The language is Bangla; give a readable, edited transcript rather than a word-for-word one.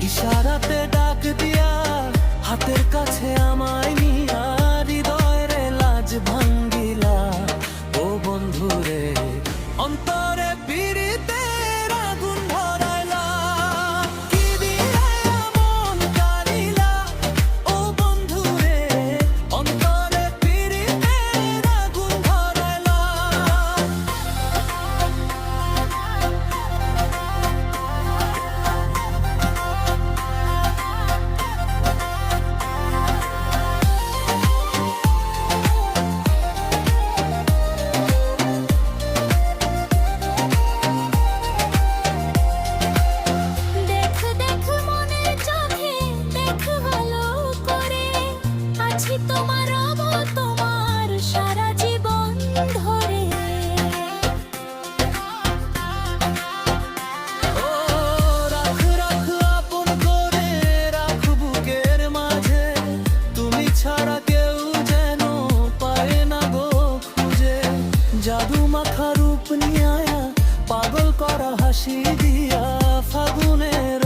ইশারাতে ডাক দিয়া হাতের কাছে আমায় নিয়া হৃদয়ের লাজ ভাঙ্গিলা। ও বন্ধুরে অন্তরে পীড়িতের আগুন ধরাইলা, কি দিয়া মন কারিলা। ও বন্ধুরে অন্তরে পীড়িতের আগুন ধরাইলা। দেখ দেখ মনের চোখে দেখ ভালো করে, আছি তোমার রব তোমার সারা জীবন ধরে। ও রাখ রাখ আপন করে রাখ বুকের মাঝে, তুমি ছাড়া কেউ যেন পায় না গো খুঁজে। জাদু মাখা রূপ নিয়া পাগল করা হাসি দিয়া ফাগুনের